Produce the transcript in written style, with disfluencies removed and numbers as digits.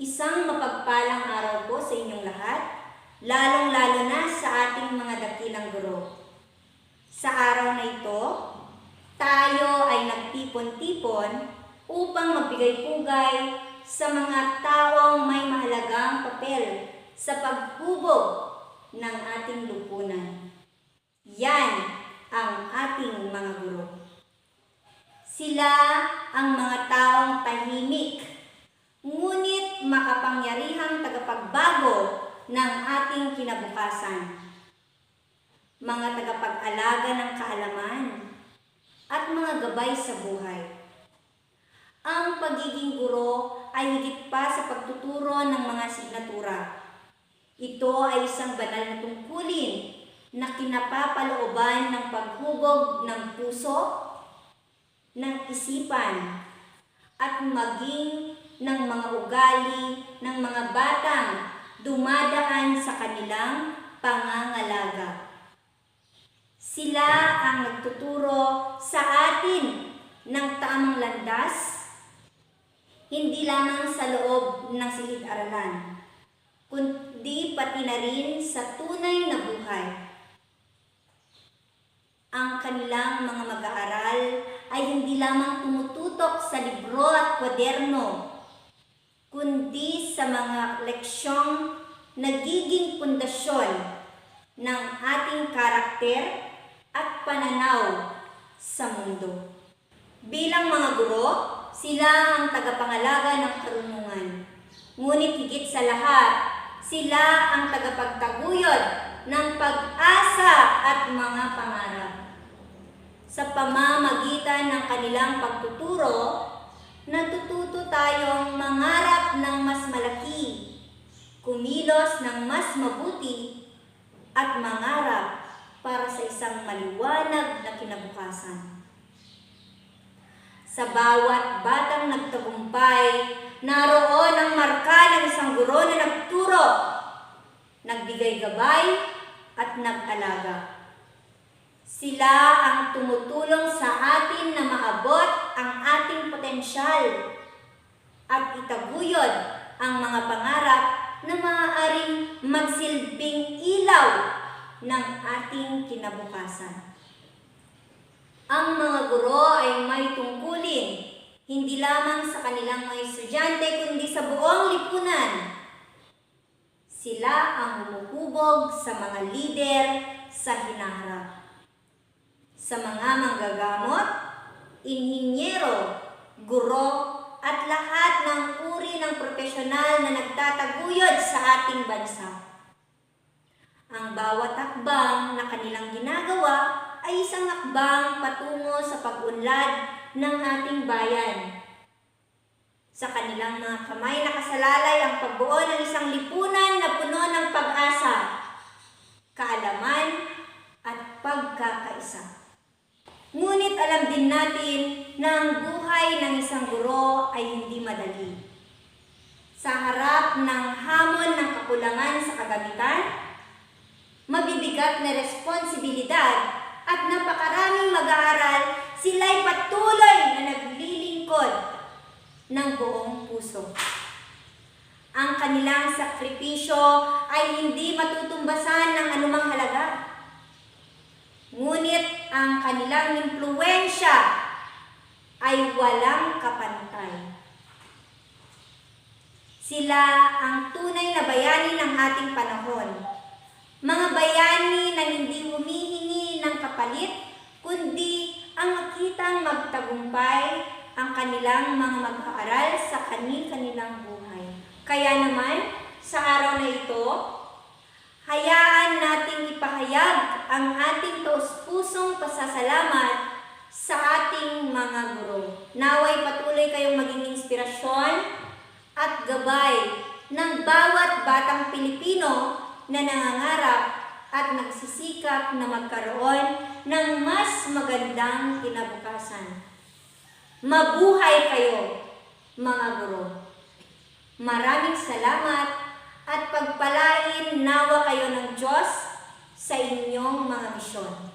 Isang mapagpalang araw po sa inyong lahat, lalong-lalo na sa ating mga dakilang guro. Sa araw na ito, tayo ay nagtipon-tipon upang magbigay-pugay sa mga taong may mahalagang papel sa paghubog ng ating lipunan. Yan ang ating mga guro. Sila ang mga taong tahimik, ngunit makapangyarihang tagapagbago ng ating kinabukasan. Mga tagapag-alaga ng kaalaman at mga gabay sa buhay. Ang pagiging guro ay higit pa sa pagtuturo ng mga signatura. Ito ay isang banal na tungkulin na kinapapalooban ng paghubog ng puso, ng isipan, at maging ng mga ugali ng mga batang dumadaan sa kanilang pangangalaga. Sila ang nagtuturo sa atin ng tamang landas, hindi lamang sa loob ng silid-aralan, kundi pati na rin sa tunay na buhay. Ang kanilang mga mag-aaral ay hindi lamang tumututok sa libro at kwaderno, kundi sa mga leksyong nagiging pundasyon ng ating karakter at pananaw sa mundo. Bilang mga guro, sila ang tagapangalaga ng karunungan. Ngunit higit sa lahat, sila ang tagapagtaguyod ng pag-asa at mga pangarap. Sa pamamagitan ng kanilang pagtuturo, natututo tayong mangarap ng mas malaki, kumilos ng mas mabuti, at mangarap para sa isang maliwanag na kinabukasan. Sa bawat batang nagtagumpay, naroon ang marka ng isang guro na nagturo, nagbigay gabay, at nag-alaga. Sila ang tumutulong sa atin na maabot ang ating potensyal at itaguyod ang mga pangarap na maaaring magsilbing ilaw ng ating kinabukasan. Ang mga guro ay may tungkulin, hindi lamang sa kanilang mga estudyante kundi sa buong lipunan. Sila ang humuhubog sa mga lider sa hinaharap. Sa mga manggagamot, inhinyero, guro, at lahat ng uri ng profesional na nagtataguyod sa ating bansa. Ang bawat hakbang na kanilang ginagawa ay isang hakbang patungo sa pag-unlad ng ating bayan. Sa kanilang mga kamay nakasalalay ang pagbuo ng isang lipunan na puno ng pag-asa, kaalaman, at pagkakaisa. Ngunit alam din natin na ang buhay ng isang guro ay hindi madali. Sa harap ng hamon ng kakulangan sa kagamitan, mabibigat na responsibilidad at napakaraming mag-aaral, sila'y patuloy na naglilingkod ng buong puso. Ang kanilang sakripisyo ay hindi matutumbasan ng anumang halaga. Ngunit ang kanilang impluwensya ay walang kapantay. Sila ang tunay na bayani ng ating panahon. Mga bayani na hindi humihingi ng kapalit, kundi ang makitang magtagumpay ang kanilang mga mag-aaral sa kanilang buhay. Kaya naman, sa araw na ito, hayaan nating ipahayag ang ating taus-pusong pasasalamat sa ating mga guro. Naway patuloy kayong maging inspirasyon at gabay ng bawat batang Pilipino na nangangarap at nagsisikap na magkaroon ng mas magandang kinabukasan. Mabuhay kayo, mga guro. Maraming salamat at pagpalain nawa kayo ng Diyos sa inyong mga misyon.